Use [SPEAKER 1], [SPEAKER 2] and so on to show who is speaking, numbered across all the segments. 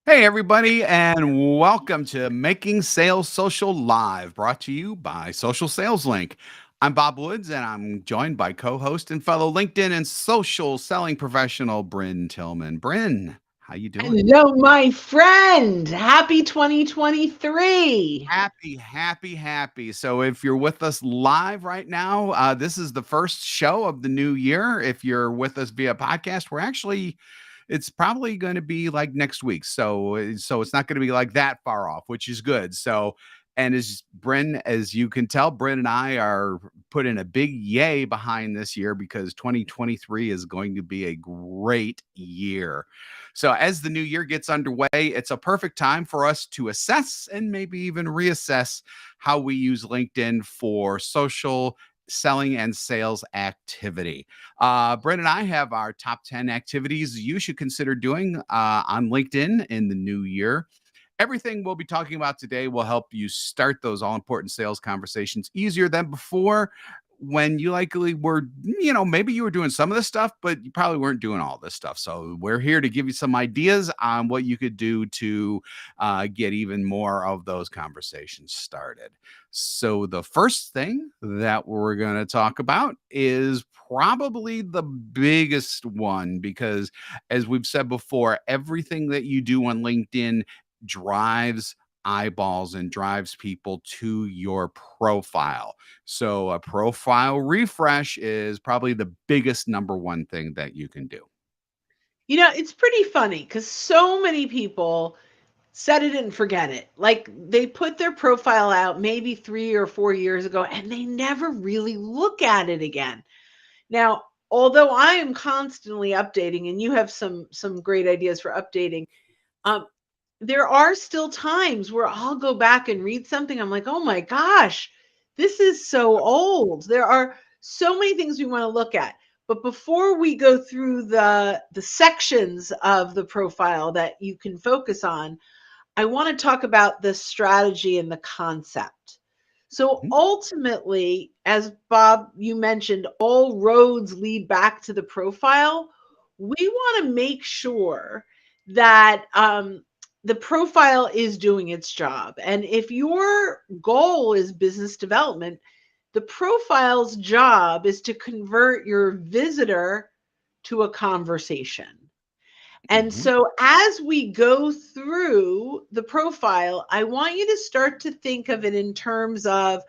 [SPEAKER 1] Hey, everybody, and welcome to Making Sales Social Live, brought to you by Social Sales Link. I'm Bob Woods, and I'm joined by co-host and fellow LinkedIn and social selling professional Bryn Tillman. Bryn, how you doing?
[SPEAKER 2] Hello, my friend. Happy 2023.
[SPEAKER 1] Happy. So, if you're with us live right now, this is the first show of the new year. If you're with us via podcast, it's probably going to be like next week. So it's not going to be like that far off, which is good. So, and as you can tell, Bryn and I are putting a big yay behind this year because 2023 is going to be a great year. So, as the new year gets underway, it's a perfect time for us to assess and maybe even reassess how we use LinkedIn for social selling and sales activity. Brent and I have our top 10 activities you should consider doing on LinkedIn in the new year. Everything we'll be talking about today will help you start those all important sales conversations easier than before when you likely were, maybe you were doing some of this stuff, but you probably weren't doing all this stuff. So we're here to give you some ideas on what you could do to get even more of those conversations started. So the first thing that we're going to talk about is probably the biggest one because, as we've said before, everything that you do on LinkedIn drives eyeballs and drives people to your profile. So a profile refresh is probably the biggest number one thing that you can do.
[SPEAKER 2] It's pretty funny because so many people set it and forget it. Like they put their profile out maybe 3 or 4 years ago and they never really look at it again. Now, although I am constantly updating and you have some great ideas for updating, um, there are still times where I'll go back and read something. I'm like, oh my gosh, this is so old. There are so many things we want to look at. But before we go through the sections of the profile that you can focus on, I want to talk about the strategy and the concept. So
[SPEAKER 1] Mhm.
[SPEAKER 2] ultimately, as Bob, you mentioned, all roads lead back to the profile. We want to make sure that the profile is doing its job. And if your goal is business development, the profile's job is to convert your visitor to a conversation. And
[SPEAKER 1] Mhm.
[SPEAKER 2] so as we go through the profile, I want you to start to think of it in terms of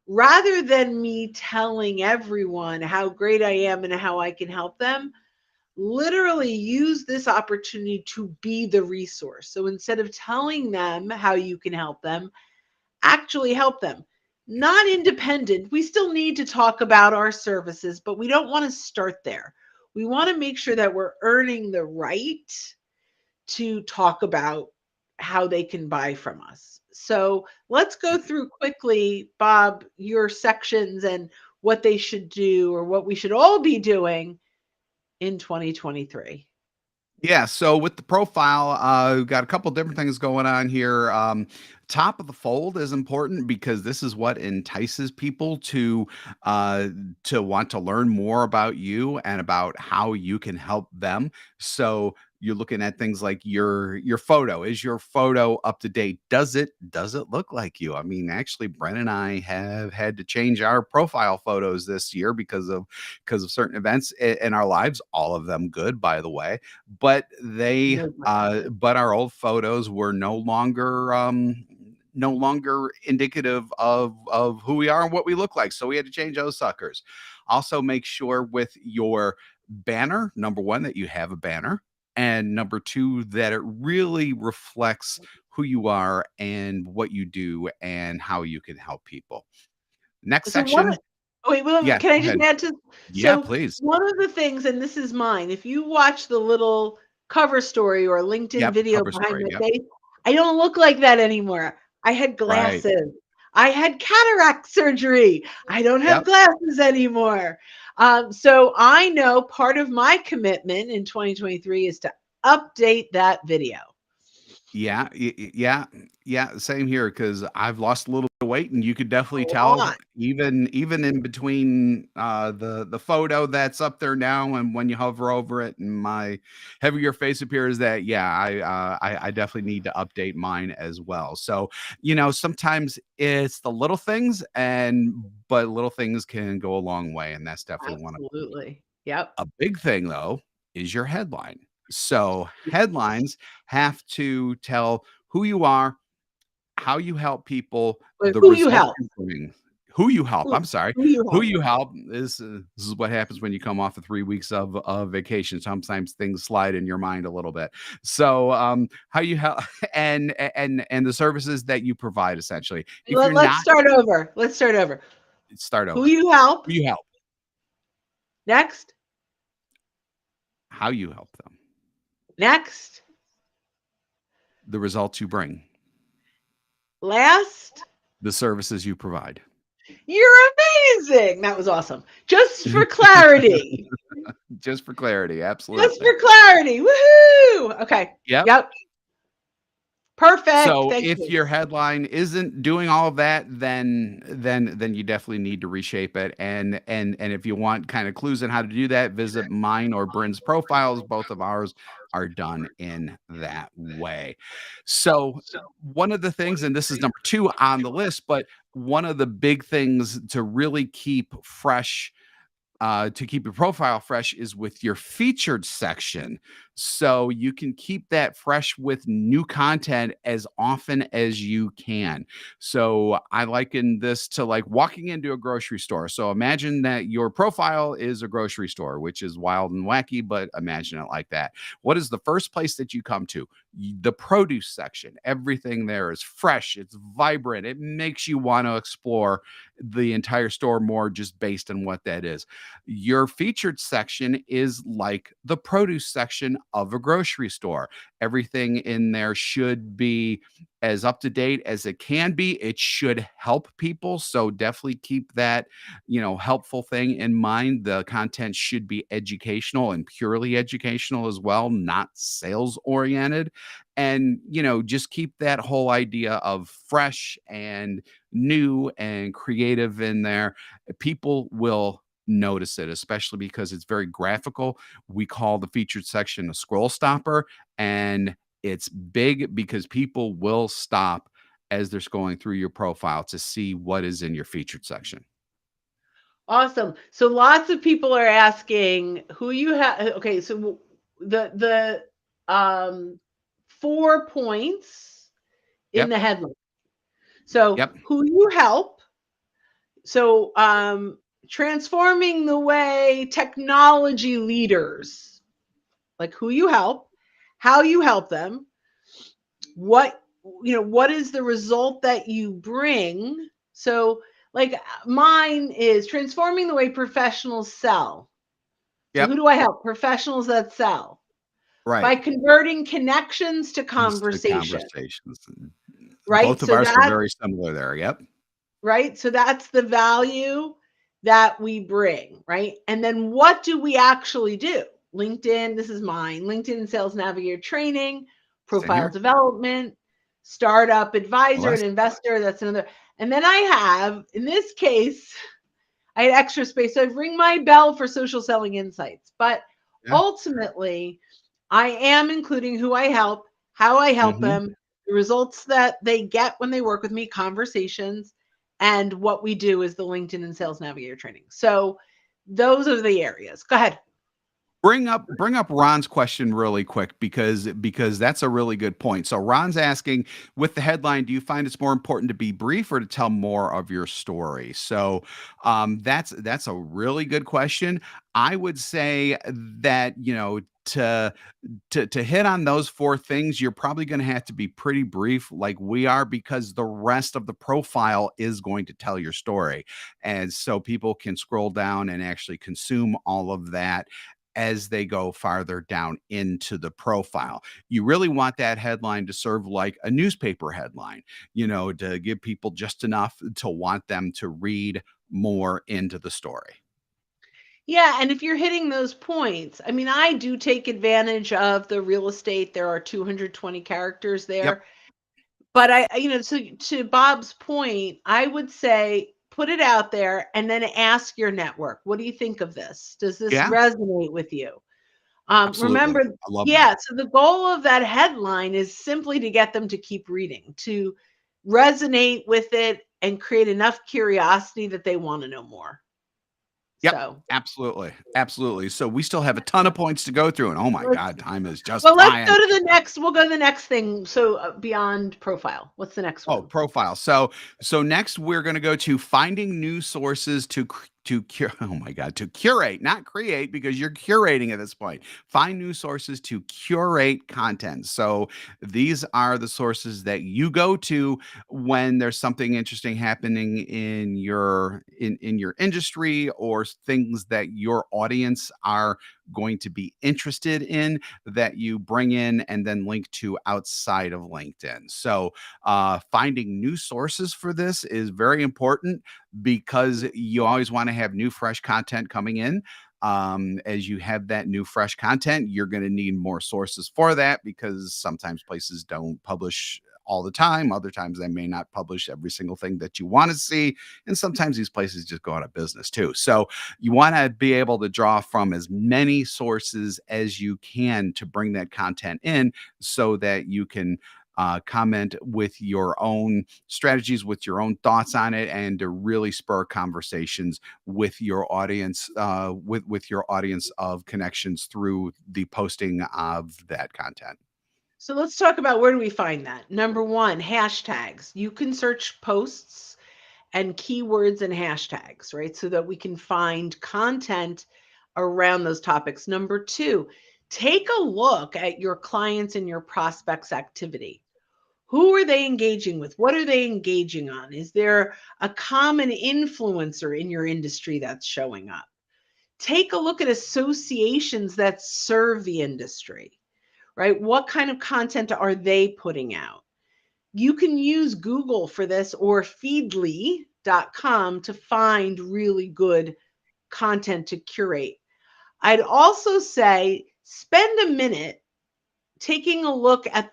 [SPEAKER 2] rather than me telling everyone how great I am and how I can help them, literally use this opportunity to be the resource. So instead of telling them how you can help them, actually help them. Not independent. We still need to talk about our services, but we don't want to start there. We want to make sure that we're earning the right to talk about how they can buy from us. So let's go through quickly, Bob, your sections and what they should do or what we should all be doing in 2023.
[SPEAKER 1] Yeah, so with the profile, we've got a couple different things going on here. Top of the fold is important because this is what entices people uh, to want to learn more about you and about how you can help them. So you're looking at things like your photo. Is your photo up to date? Does it look like you? I mean, actually, Brent and I have had to change our profile photos this year because of certain events in our lives. All of them good, by the way, but
[SPEAKER 2] No question.
[SPEAKER 1] but our old photos were no longer indicative of who we are and what we look like, so we had to change those suckers. Also, make sure with your banner, number one, that you have a banner, and number two, that it really reflects who you are and what you do and how you can help people. Next
[SPEAKER 2] So one
[SPEAKER 1] section.
[SPEAKER 2] oh, wait, well,
[SPEAKER 1] Yeah,
[SPEAKER 2] can I
[SPEAKER 1] go
[SPEAKER 2] just
[SPEAKER 1] ahead.
[SPEAKER 2] add to
[SPEAKER 1] Yeah,
[SPEAKER 2] so
[SPEAKER 1] please.
[SPEAKER 2] one of the things, and this is mine, if you watch the little cover story or LinkedIn
[SPEAKER 1] Yep,
[SPEAKER 2] video
[SPEAKER 1] cover
[SPEAKER 2] behind
[SPEAKER 1] story.
[SPEAKER 2] my
[SPEAKER 1] Yep.
[SPEAKER 2] face, I don't look like that anymore. I had
[SPEAKER 1] Right.
[SPEAKER 2] glasses. I had cataract surgery. I don't have
[SPEAKER 1] Yep.
[SPEAKER 2] glasses anymore. So I know part of my commitment in 2023 is to update that video.
[SPEAKER 1] Yeah, yeah, yeah. Same here because I've lost a little bit of weight, and you could
[SPEAKER 2] A
[SPEAKER 1] definitely tell
[SPEAKER 2] lot.
[SPEAKER 1] even in between the photo that's up there now, and when you hover over it, and my heavier face appears. That yeah, I definitely need to update mine as well. So sometimes it's the little things, but little things can go a long way, and that's definitely one of them.
[SPEAKER 2] Absolutely. Yep.
[SPEAKER 1] A big thing though is your headline. So headlines have to tell who you are, how you help people,
[SPEAKER 2] But
[SPEAKER 1] the
[SPEAKER 2] who you
[SPEAKER 1] results
[SPEAKER 2] help?
[SPEAKER 1] you bring. Who you help,
[SPEAKER 2] Who
[SPEAKER 1] I'm sorry.
[SPEAKER 2] who you
[SPEAKER 1] Who
[SPEAKER 2] help?
[SPEAKER 1] you help this is what happens when you come off of 3 weeks of vacation. Sometimes things slide in your mind a little bit. So, how you help and the services that you provide essentially. If you're
[SPEAKER 2] Let's
[SPEAKER 1] not
[SPEAKER 2] start over. Let's start over.
[SPEAKER 1] start
[SPEAKER 2] Who
[SPEAKER 1] over.
[SPEAKER 2] you help?
[SPEAKER 1] Who you help,
[SPEAKER 2] Next.
[SPEAKER 1] how you help them,
[SPEAKER 2] Next.
[SPEAKER 1] the results you bring,
[SPEAKER 2] Last.
[SPEAKER 1] the services you provide.
[SPEAKER 2] You're amazing. That was awesome. Just for clarity.
[SPEAKER 1] Just for clarity,
[SPEAKER 2] Just
[SPEAKER 1] absolutely.
[SPEAKER 2] for clarity. Woohoo. Okay.
[SPEAKER 1] Yep.
[SPEAKER 2] Yep. Perfect.
[SPEAKER 1] So
[SPEAKER 2] Thank
[SPEAKER 1] if
[SPEAKER 2] you.
[SPEAKER 1] your headline isn't doing all of that, then you definitely need to reshape it. And if you want kind of clues on how to do that, visit mine or Bryn's profiles. Both of ours are done in that way. So one of the things, and this is number 2 on the list, but one of the big things to really keep fresh to keep your profile fresh is with your featured section. So you can keep that fresh with new content as often as you can. So I liken this to like walking into a grocery store. So imagine that your profile is a grocery store, which is wild and wacky, but imagine it like that. What is the first place that you come to? The produce section. Everything there is fresh, it's vibrant, it makes you want to explore the entire store more just based on what that is. Your featured section is like the produce section of a grocery store. Everything in there should be as up to date as it can be. It should help people. So definitely keep that, helpful thing in mind. The content should be educational and purely educational as well, not sales oriented. And, just keep that whole idea of fresh and new and creative in there. People will notice it, especially because it's very graphical. We call the featured section a scroll stopper, and it's big because people will stop as they're scrolling through your profile to see what is in your featured section.
[SPEAKER 2] Awesome. So lots of people are asking who you have. Okay, so the 4 points in
[SPEAKER 1] Yep.
[SPEAKER 2] the headline. So
[SPEAKER 1] Yep.
[SPEAKER 2] who you help. So transforming the way technology leaders, like who you help, how you help them, what what is the result that you bring. So like mine is transforming the way professionals sell. So who
[SPEAKER 1] Yep.
[SPEAKER 2] do I help? Professionals that sell
[SPEAKER 1] Right.
[SPEAKER 2] by converting connections to
[SPEAKER 1] Just the
[SPEAKER 2] conversation,
[SPEAKER 1] conversations.
[SPEAKER 2] right?
[SPEAKER 1] Both of
[SPEAKER 2] So
[SPEAKER 1] ours are
[SPEAKER 2] that
[SPEAKER 1] very similar there. Yep.
[SPEAKER 2] right? So that's the value that we bring, right? And then what do we actually do? LinkedIn, this is mine. LinkedIn Sales Navigator training,
[SPEAKER 1] Same
[SPEAKER 2] profile
[SPEAKER 1] here.
[SPEAKER 2] development, startup advisor
[SPEAKER 1] Less.
[SPEAKER 2] and investor. That's another. And then I have, in this case, I had extra space. So I ring my bell for social selling insights. But
[SPEAKER 1] Yeah.
[SPEAKER 2] ultimately, I am including who I help, how I help
[SPEAKER 1] Mhm.
[SPEAKER 2] them, the results that they get when they work with me, conversations, and what we do is the LinkedIn and Sales Navigator training. So those are the areas. Go ahead.
[SPEAKER 1] Bring up Ron's question really quick because that's a really good point. So Ron's asking, with the headline, do you find it's more important to be brief or to tell more of your story? So that's a really good question. I would say that to hit on those 4 things, you're probably going to have to be pretty brief, like we are, because the rest of the profile is going to tell your story, and so people can scroll down and actually consume all of that as they go farther down into the profile. You really want that headline to serve like a newspaper headline, to give people just enough to want them to read more into the story.
[SPEAKER 2] Yeah, and if you're hitting those points, I mean, I do take advantage of the real estate. There are 220 characters
[SPEAKER 1] Yep.
[SPEAKER 2] there. But to Bob's point, I would say put it out there and then ask your network, what do you think of this? Does this
[SPEAKER 1] Yeah,
[SPEAKER 2] resonate with you?
[SPEAKER 1] absolutely.
[SPEAKER 2] Remember,
[SPEAKER 1] I love that.
[SPEAKER 2] yeah, so the goal of that headline is simply to get them to keep reading, to resonate with it and create enough curiosity that they want to know more.
[SPEAKER 1] Yep,
[SPEAKER 2] So,
[SPEAKER 1] absolutely, absolutely. So we still have a ton of points to go through, and oh my
[SPEAKER 2] let's
[SPEAKER 1] god, time is just
[SPEAKER 2] well, let's
[SPEAKER 1] flying.
[SPEAKER 2] go to the next. We'll go to the next thing. So, beyond profile, what's the next
[SPEAKER 1] Oh,
[SPEAKER 2] one?
[SPEAKER 1] profile. So next we're going to go to finding new sources oh my god, to curate, not create because you're curating at this point. Find new sources to curate content. So these are the sources that you go to when there's something interesting happening in your industry or things that your audience are going to be interested in that you bring in and then link to outside of LinkedIn. So finding new sources for this is very important because you always want to have new, fresh content coming in. As you have that new, fresh content, you're going to need more sources for that because sometimes places don't publish all the time. Other times they may not publish every single thing that you want to see. And sometimes these places just go out of business too. So you want to be able to draw from as many sources as you can to bring that content in so that you can comment with your own strategies, with your own thoughts on it, and to really spur conversations with your audience, with your audience of connections through the posting of that content.
[SPEAKER 2] So let's talk about where do we find that. Number one, hashtags. You can search posts and keywords and hashtags, right? So that we can find content around those topics. Number two, take a look at your clients and your prospects' activity. Who are they engaging with? What are they engaging on? Is there a common influencer in your industry that's showing up? Take a look at associations that serve the industry, right? What kind of content are they putting out? You can use Google for this or feedly.com to find really good content to curate. I'd also say spend a minute taking a look at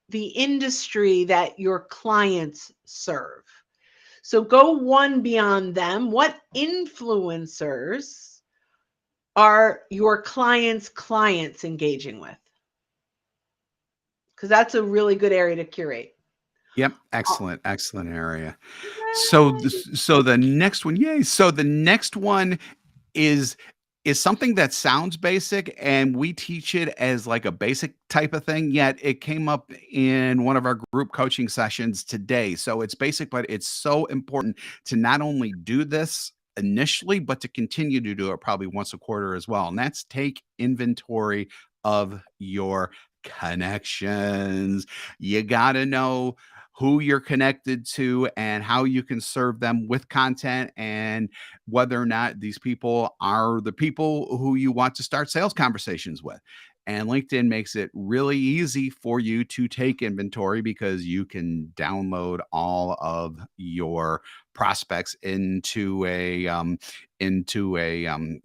[SPEAKER 2] the industry that your clients serve. So go one beyond them. What influencers are your clients engaging with? Because that's a really good area to curate.
[SPEAKER 1] Yep, excellent, excellent area. So the next one, yay! So the next one is is something that sounds basic and we teach it as like a basic type of thing, yet it came up in one of our group coaching sessions today. So it's basic, but it's so important to not only do this initially, but to continue to do it probably once a quarter as well. And that's take inventory of your connections. You got to know who you're connected to and how you can serve them with content and whether or not these people are the people who you want to start sales conversations with. And LinkedIn makes it really easy for you to take inventory because you can download all of your prospects into a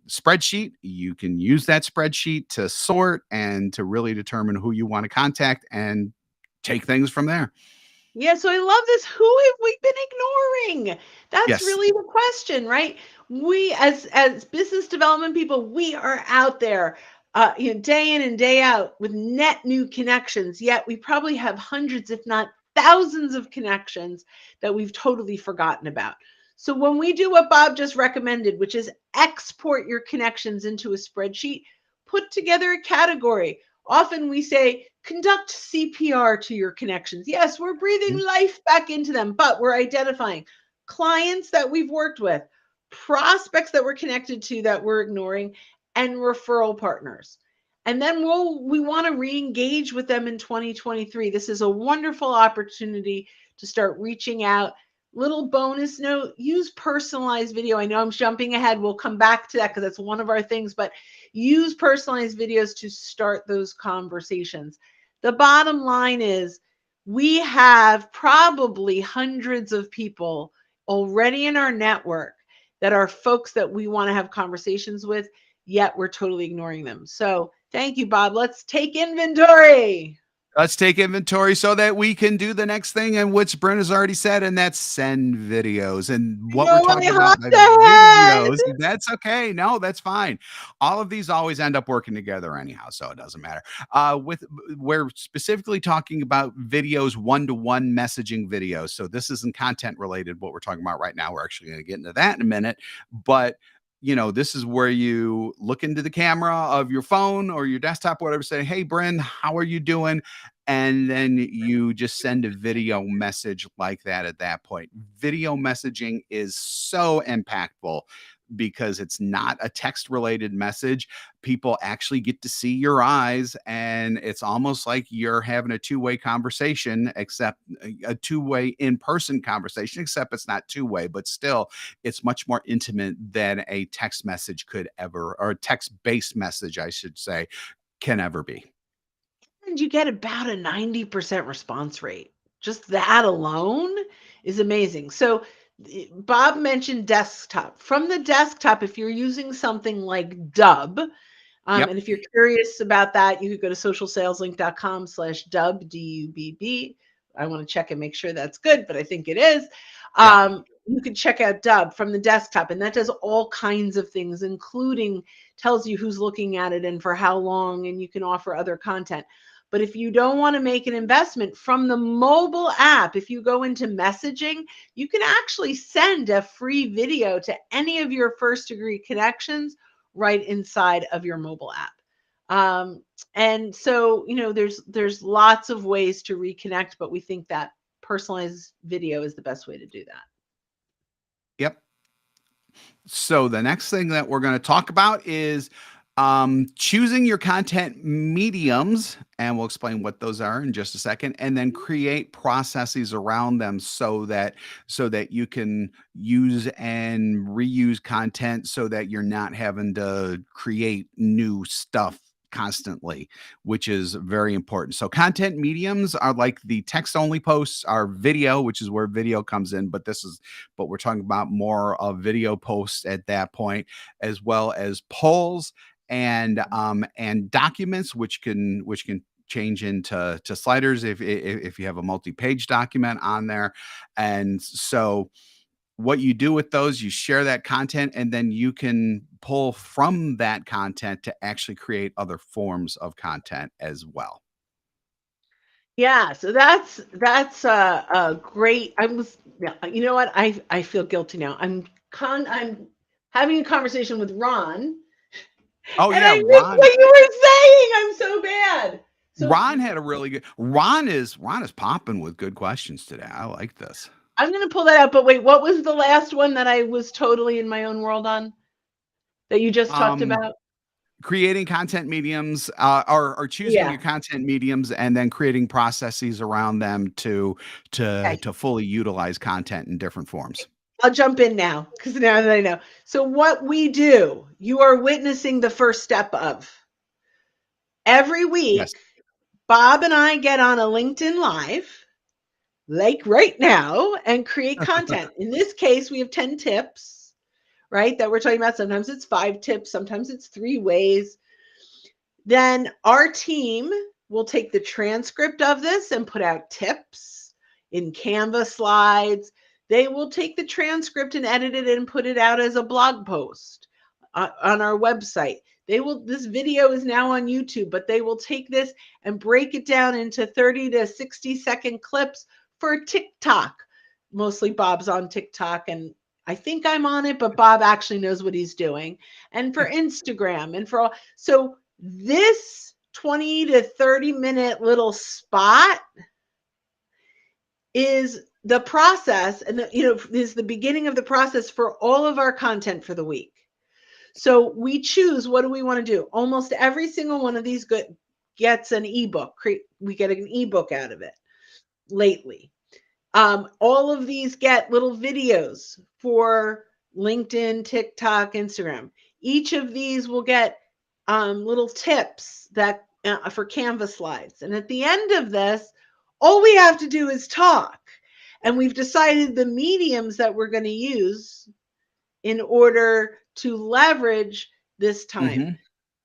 [SPEAKER 1] spreadsheet. You can use that spreadsheet to sort and to really determine who you want to contact and take things from there.
[SPEAKER 2] Yeah, so I love this. Who have we been ignoring? That's
[SPEAKER 1] Yes.
[SPEAKER 2] really the question, right? We as business development people, we are out there day in and day out with net new connections. Yet we probably have hundreds, if not thousands of connections that we've totally forgotten about. So when we do what Bob just recommended, which is export your connections into a spreadsheet, put together a category. Often we say, conduct CPR to your connections. Yes, we're breathing
[SPEAKER 1] Mhm.
[SPEAKER 2] life back into them, but we're identifying clients that we've worked with, prospects that we're connected to that we're ignoring, and referral partners. And then we want to re-engage with them in 2023. This is a wonderful opportunity to start reaching out. Little bonus note, use personalized video. I know I'm jumping ahead. We'll come back to that because that's one of our things, but use personalized videos to start those conversations. The bottom line is we have probably hundreds of people already in our network that are folks that we want to have conversations with, yet we're totally ignoring them. So thank you, Bob. Let's take inventory.
[SPEAKER 1] Let's take inventory so that we can do the next thing, and which Brent has already said, and that's send videos. And what we're
[SPEAKER 2] No, I
[SPEAKER 1] talking about
[SPEAKER 2] hopped
[SPEAKER 1] by
[SPEAKER 2] ahead.
[SPEAKER 1] videos, that's okay. No, that's fine. All of these always end up working together anyhow, so it doesn't matter. We're specifically talking about videos, one-to-one messaging videos. So this isn't content related, what we're talking about right now. We're actually going to get into that in a minute, but this is where you look into the camera of your phone or your desktop, whatever, say, "Hey, Bryn, how are you doing?" And then you just send a video message like that at that point. Video messaging is so impactful because it's not a text related message. People actually get to see your eyes, and it's almost like you're having a two-way conversation, except a two-way in-person conversation, except it's not two-way, but still it's much more intimate than a text message could ever, or a text-based message, I should say, can ever be.
[SPEAKER 2] And you get about a 90% response rate. Just that alone is amazing. So Bob mentioned desktop. From the desktop, if you're using something like Dubb,
[SPEAKER 1] Yep.
[SPEAKER 2] and if you're curious about that, you could go to socialsaleslink.com/Dubb, DUBB. I want to check and make sure that's good, but I think it is. You can check out Dubb from the desktop, and that does all kinds of things, including tells you who's looking at it and for how long, and you can offer other content. But if you don't want to make an investment from the mobile app, if you go into messaging, you can actually send a free video to any of your first degree connections right inside of your mobile app. And so, there's lots of ways to reconnect, but we think that personalized video is the best way to do that.
[SPEAKER 1] Yep. So the next thing that we're going to talk about is choosing your content mediums, and we'll explain what those are in just a second, and then create processes around them so that you can use and reuse content, so that you're not having to create new stuff constantly, which is very important. So content mediums are like the text only posts, are video, which is where video comes in, but we're talking about more of video posts at that point, as well as polls and documents, which can change into sliders if you have a multi-page document on there. And so what you do with those, you share that content, and then you can pull from that content to actually create other forms of content as well.
[SPEAKER 2] Yeah, so that's a great. You know what? I feel guilty now. I'm having a conversation with Ron.
[SPEAKER 1] Oh
[SPEAKER 2] and
[SPEAKER 1] yeah,
[SPEAKER 2] I missed
[SPEAKER 1] Ron.
[SPEAKER 2] what you were saying. I'm so bad. So
[SPEAKER 1] Ron had a really good. Ron is popping with good questions today. I like this.
[SPEAKER 2] I'm going to pull that out. But wait, what was the last one that I was totally in my own world on that you just talked about?
[SPEAKER 1] Creating content mediums, or choosing your content mediums, and then creating processes around them to fully utilize content in different forms.
[SPEAKER 2] I'll jump in now, because now that I know. So what we do, you are witnessing the first step of. Every week, yes, Bob and I get on a LinkedIn Live, like right now, and create content. In this case, we have 10 tips, right, that we're talking about. Sometimes it's 5 tips, sometimes it's 3 ways. Then our team will take the transcript of this and put out tips in Canva slides. They will take the transcript and edit it and put it out as a blog post on our website. This video is now on YouTube, but they will take this and break it down into 30 to 60-second clips for TikTok. Mostly Bob's on TikTok, and I think I'm on it, but Bob actually knows what he's doing. And for Instagram, and for all. So this 20 to 30 minute little spot is the process, and is the beginning of the process for all of our content for the week. So we choose, what do we want to do? Almost every single one of these gets an ebook. We get an ebook out of it lately. All of these get little videos for LinkedIn, TikTok, Instagram. Each of these will get little tips that for Canva slides. And at the end of this, all we have to do is talk. And we've decided the mediums that we're going to use in order to leverage this time.
[SPEAKER 1] Hmm.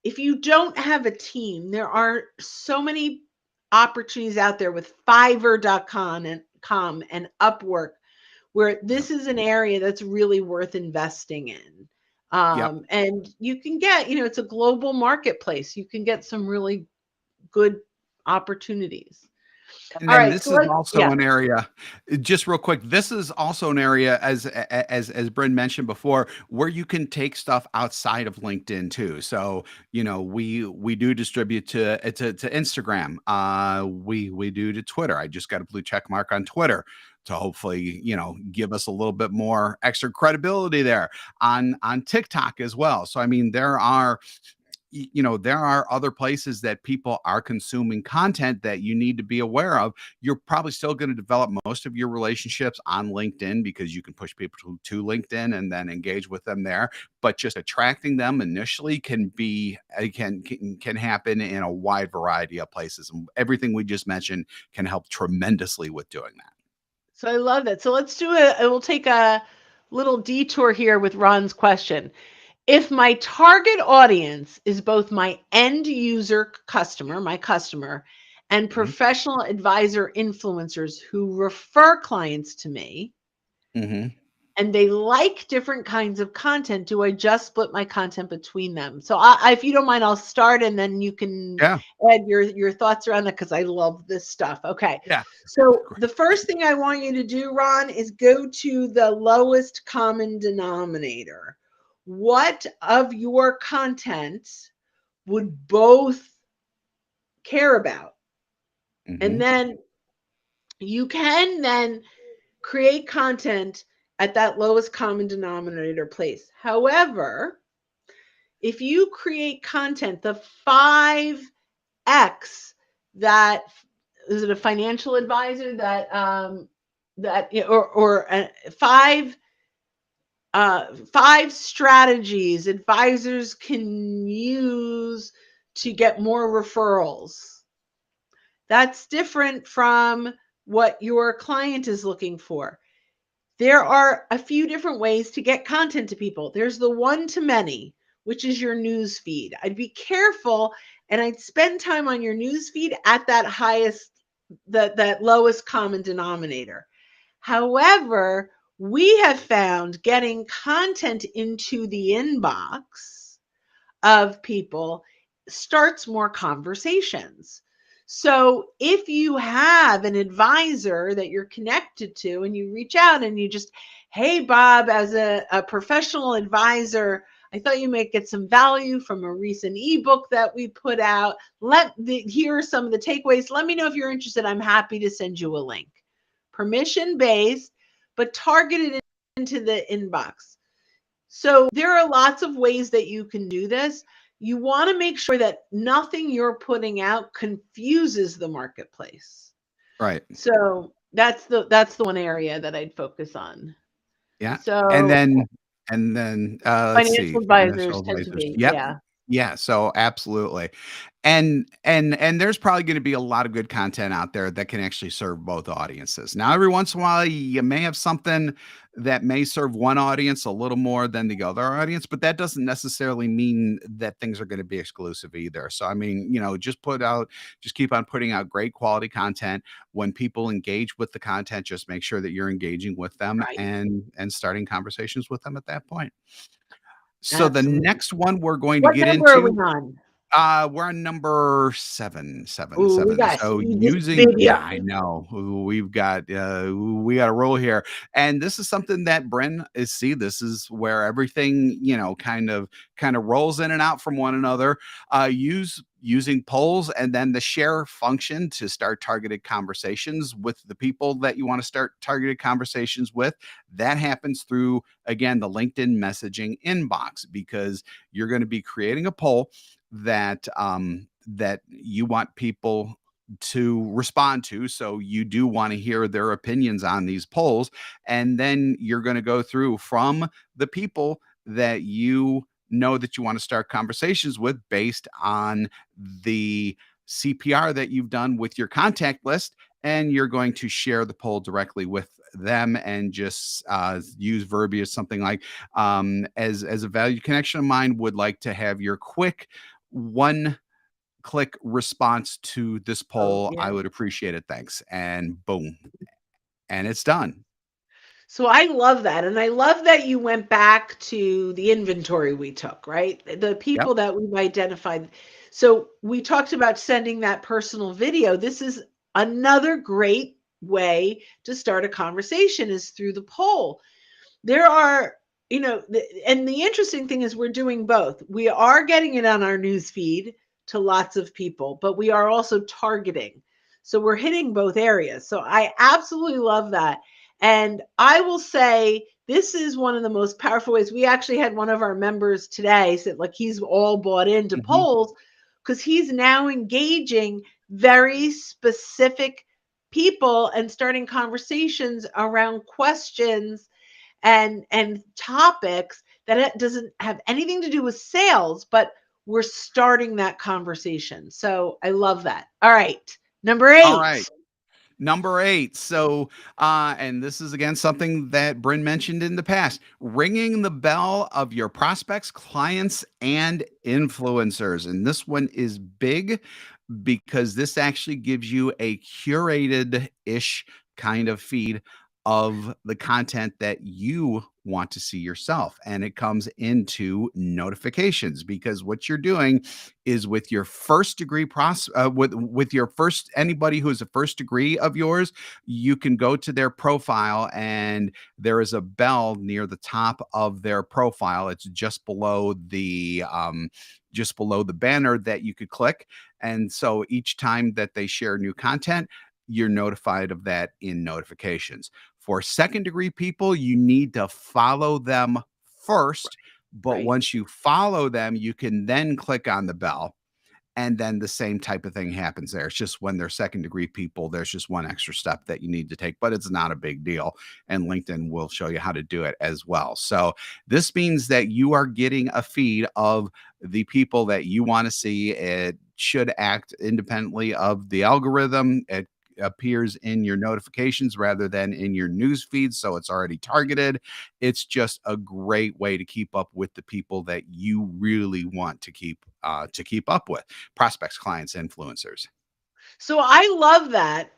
[SPEAKER 2] If you don't have a team, there are so many opportunities out there with Fiverr.com and Upwork, where
[SPEAKER 1] Yep.
[SPEAKER 2] this is an area that's really worth investing in.
[SPEAKER 1] Yep.
[SPEAKER 2] And you can get, it's a global marketplace. You can get some really good opportunities.
[SPEAKER 1] And
[SPEAKER 2] All
[SPEAKER 1] then
[SPEAKER 2] right.
[SPEAKER 1] this
[SPEAKER 2] So
[SPEAKER 1] is
[SPEAKER 2] let's,
[SPEAKER 1] also
[SPEAKER 2] yeah.
[SPEAKER 1] an area, just real quick, this is also an area as Bryn mentioned before, where you can take stuff outside of LinkedIn too. So, we do distribute to Instagram. We do to Twitter. I just got a blue check mark on Twitter to hopefully, give us a little bit more extra credibility there on TikTok as well. So I mean, there are other places that people are consuming content that you need to be aware of. You're probably still going to develop most of your relationships on LinkedIn because you can push people to LinkedIn and then engage with them there. But just attracting them initially can happen in a wide variety of places. And everything we just mentioned can help tremendously with doing that.
[SPEAKER 2] So I love that. So we'll take a little detour here with Ron's question. If my target audience is both my end user customer, my customer, and
[SPEAKER 1] Hmm.
[SPEAKER 2] professional advisor influencers who refer clients to me,
[SPEAKER 1] Hmm.
[SPEAKER 2] and they like different kinds of content, do I just split my content between them? So if you don't mind, I'll start and then you can
[SPEAKER 1] Yeah.
[SPEAKER 2] add your thoughts around that because I love this stuff. Okay.
[SPEAKER 1] Yeah.
[SPEAKER 2] So
[SPEAKER 1] Great.
[SPEAKER 2] the first thing I want you to do, Ron, is go to the lowest common denominator. What of your content would both care about? And
[SPEAKER 1] Hmm.
[SPEAKER 2] then you can then create content at that lowest common denominator place. However, if you create content, the 5x that is it a financial advisor that or five strategies advisors can use to get more referrals. That's different from what your client is looking for. There are a few different ways to get content to people. There's the one to many, which is your news feed. I'd be careful and I'd spend time on your news feed at that lowest common denominator. However, we have found getting content into the inbox of people starts more conversations. So if you have an advisor that you're connected to and you reach out and you just, hey, Bob, as a professional advisor, I thought you might get some value from a recent ebook that we put out. Here are some of the takeaways. Let me know if you're interested. I'm happy to send you a link. Permission based, but targeted into the inbox. So there are lots of ways that you can do this. You want to make sure that nothing you're putting out confuses the marketplace.
[SPEAKER 1] Right.
[SPEAKER 2] So that's the one area that I'd focus on.
[SPEAKER 1] Yeah. And
[SPEAKER 2] So
[SPEAKER 1] then let's see,
[SPEAKER 2] financial advisors
[SPEAKER 1] financial
[SPEAKER 2] tend to
[SPEAKER 1] advisors.
[SPEAKER 2] be,
[SPEAKER 1] Yep.
[SPEAKER 2] yeah.
[SPEAKER 1] Yeah, so absolutely. And there's probably going to be a lot of good content out there that can actually serve both audiences. Now, every once in a while, you may have something that may serve one audience a little more than the other audience, but that doesn't necessarily mean that things are going to be exclusive either. So, I mean, just keep on putting out great quality content. When people engage with the content, just make sure that you're engaging with them
[SPEAKER 2] Right.
[SPEAKER 1] and starting conversations with them at that point. So the
[SPEAKER 2] Absolutely.
[SPEAKER 1] next one we're going to
[SPEAKER 2] What
[SPEAKER 1] get
[SPEAKER 2] number are we
[SPEAKER 1] into,
[SPEAKER 2] on?
[SPEAKER 1] we're on number 7, 7,
[SPEAKER 2] Ooh, we
[SPEAKER 1] 7.
[SPEAKER 2] got to
[SPEAKER 1] So
[SPEAKER 2] speed this
[SPEAKER 1] using,
[SPEAKER 2] baby
[SPEAKER 1] yeah,
[SPEAKER 2] up.
[SPEAKER 1] I know we got a rule here, and this is something that Bryn is. See, this is where everything kind of rolls in and out from one another. Using polls and then the share function to start targeted conversations with the people that you want to start targeted conversations with. That happens through, again, the LinkedIn messaging inbox, because you're going to be creating a poll that you want people to respond to. So you do want to hear their opinions on these polls. And then you're going to go through from the people that you know that you want to start conversations with based on the CPR that you've done with your contact list. and you're going to share the poll directly with them and just use verbiage something like, as a valued connection of mine, would like to have your quick one click response to this
[SPEAKER 2] Oh,
[SPEAKER 1] poll. I
[SPEAKER 2] yeah.
[SPEAKER 1] would appreciate it. Thanks. And boom. And it's done.
[SPEAKER 2] So I love that. And I love that you went back to the inventory we took, right? The
[SPEAKER 1] Yep.
[SPEAKER 2] people that we've identified. So we talked about sending that personal video. This is another great way to start a conversation is through the poll. There are, and the interesting thing is we're doing both. We are getting it on our news feed to lots of people, but we are also targeting. So we're hitting both areas. So I absolutely love that. And I will say this is one of the most powerful ways. We actually had one of our members today said, like, he's all bought into
[SPEAKER 1] Mhm.
[SPEAKER 2] polls because he's now engaging very specific people and starting conversations around questions and topics that it doesn't have anything to do with sales, but we're starting that conversation. So I love that. All right. Number
[SPEAKER 1] All
[SPEAKER 2] 8.
[SPEAKER 1] right. Number 8. So, and this is again something that Bryn mentioned in the past, ringing the bell of your prospects, clients, and influencers. And this one is big because this actually gives you a curated ish kind of feed of the content that you want to see yourself, and it comes into notifications because what you're doing is with your first degree with your first, anybody who is a first degree of yours, you can go to their profile and there is a bell near the top of their profile. It's just below the banner that you could click, and so each time that they share new content, you're notified of that in notifications. For second degree people, you need to follow them first. But
[SPEAKER 2] Right.
[SPEAKER 1] once you follow them, you can then click on the bell. And then the same type of thing happens there. It's just when they're second degree people, there's just one extra step that you need to take, but it's not a big deal. And LinkedIn will show you how to do it as well. So this means that you are getting a feed of the people that you want to see. It should act independently of the algorithm. It appears in your notifications rather than in your news feed, so it's already targeted. It's just a great way to keep up with the people that you really want to keep up with: prospects, clients, influencers.
[SPEAKER 2] So I love that.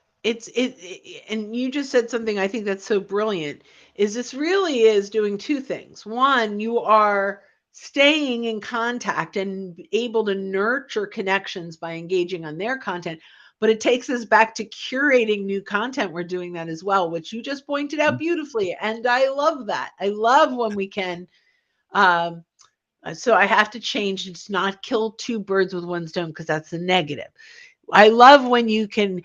[SPEAKER 2] And you just said something I think that's so brilliant is this really is doing two things. One, you are staying in contact and able to nurture connections by engaging on their content, but it takes us back to curating new content. We're doing that as well, which you just pointed out beautifully, and I love that. I love when we can um so I have to change. It's not kill two birds with one stone because that's the negative. I love when you can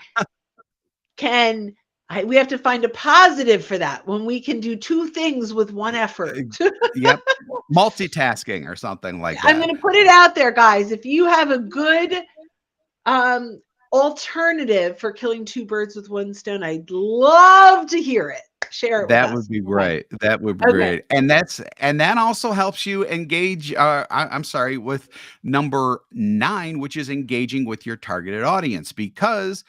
[SPEAKER 2] we have to find a positive for that when we can do two things with one effort.
[SPEAKER 1] Uh, yep, multitasking or something like
[SPEAKER 2] I'm
[SPEAKER 1] that.
[SPEAKER 2] going to put it out there, guys. If you have a good um, alternative for killing two birds with one stone, I'd love to hear it. Share it with
[SPEAKER 1] That
[SPEAKER 2] us.
[SPEAKER 1] would be
[SPEAKER 2] Okay.
[SPEAKER 1] great. That would be
[SPEAKER 2] Okay.
[SPEAKER 1] great. And that also helps you engage, I'm sorry, with number 9, which is engaging with your targeted audience, because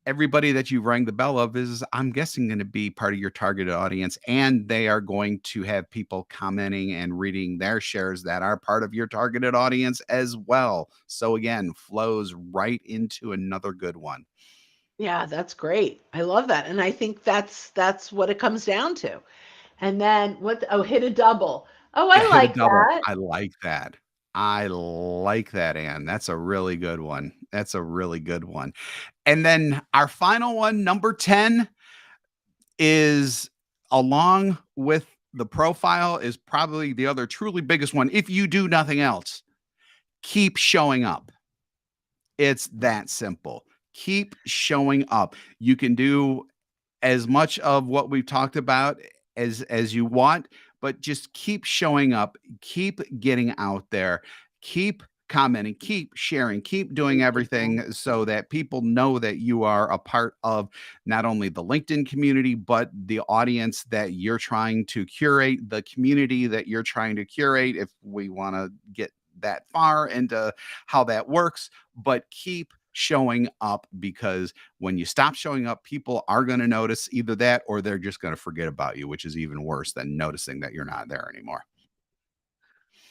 [SPEAKER 1] everybody that you rang the bell of is, I'm guessing, going to be part of your targeted audience, and they are going to have people commenting and reading their shares that are part of your targeted audience as well. So again, flows right into another good one.
[SPEAKER 2] Yeah, that's great. I love that. And I think that's what it comes down to. And then what hit a double. Oh,
[SPEAKER 1] Yeah,
[SPEAKER 2] I
[SPEAKER 1] hit a
[SPEAKER 2] like
[SPEAKER 1] double.
[SPEAKER 2] that.
[SPEAKER 1] I like that. I like that, Ann. That's a really good one. That's a really good one. And then our final one, number 10, is, along with the profile, is probably the other truly biggest one. If you do nothing else, keep showing up. It's that simple. Keep showing up. You can do as much of what we've talked about as you want, but just keep showing up, keep getting out there, keep commenting, keep sharing, keep doing everything so that people know that you are a part of not only the LinkedIn community, but the audience that you're trying to curate, the community that you're trying to curate, if we want to get that far into how that works. But keep showing up, because when you stop showing up, people are going to notice either that or they're just going to forget about you, which is even worse than noticing that you're not there anymore.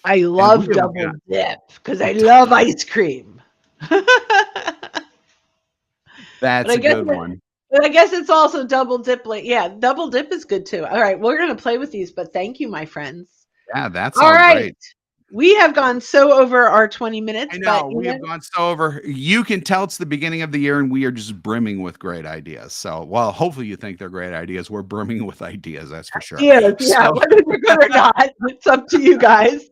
[SPEAKER 2] I
[SPEAKER 1] And
[SPEAKER 2] love
[SPEAKER 1] we have
[SPEAKER 2] double
[SPEAKER 1] got
[SPEAKER 2] dip because I love ice cream.
[SPEAKER 1] that's
[SPEAKER 2] I
[SPEAKER 1] a
[SPEAKER 2] guess
[SPEAKER 1] good one.
[SPEAKER 2] but I guess it's also double dip. Like, yeah, double dip is good too. All right, we're gonna play with these, but thank you, my friends.
[SPEAKER 1] Yeah, that's
[SPEAKER 2] All
[SPEAKER 1] all
[SPEAKER 2] right,
[SPEAKER 1] great.
[SPEAKER 2] we have gone so over our 20 minutes,
[SPEAKER 1] I
[SPEAKER 2] but
[SPEAKER 1] know we have gone so over. You can tell it's the beginning of the year and we are just brimming with great ideas. So, well, hopefully you think they're great ideas. We're brimming with ideas, that's for sure.
[SPEAKER 2] yes, yeah,
[SPEAKER 1] So,
[SPEAKER 2] whether you're good or not, it's up to you guys.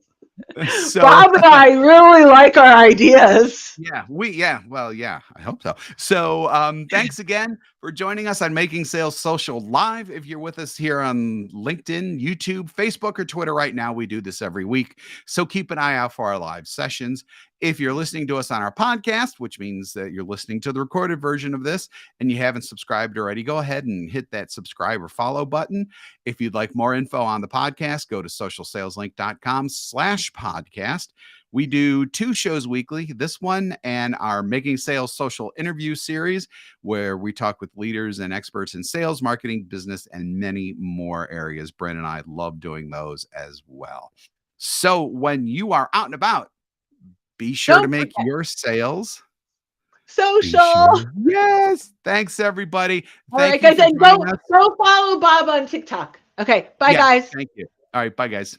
[SPEAKER 1] so
[SPEAKER 2] Bob and I really like our ideas.
[SPEAKER 1] yeah, I hope so. So thanks again for joining us on Making Sales Social Live. If you're with us here on LinkedIn, YouTube, Facebook, or Twitter right now, we do this every week, so keep an eye out for our live sessions. If you're listening to us on our podcast, which means that you're listening to the recorded version of this and you haven't subscribed already, go ahead and hit that subscribe or follow button. If you'd like more info on the podcast, go to socialsaleslink.com/podcast. We do 2 shows weekly, this one and our Making Sales Social interview series, where we talk with leaders and experts in sales, marketing, business, and many more areas. Brent and I love doing those as well. So when you are out and about, be sure to
[SPEAKER 2] Don't
[SPEAKER 1] make
[SPEAKER 2] forget
[SPEAKER 1] your sales. Be
[SPEAKER 2] social.
[SPEAKER 1] sure. Yes. Thanks, everybody.
[SPEAKER 2] All
[SPEAKER 1] Thank
[SPEAKER 2] right,
[SPEAKER 1] you
[SPEAKER 2] guys,
[SPEAKER 1] for
[SPEAKER 2] and
[SPEAKER 1] joining us.
[SPEAKER 2] go follow Bob on TikTok. Okay, bye,
[SPEAKER 1] Yeah.
[SPEAKER 2] guys.
[SPEAKER 1] Thank you. All right. Bye, guys.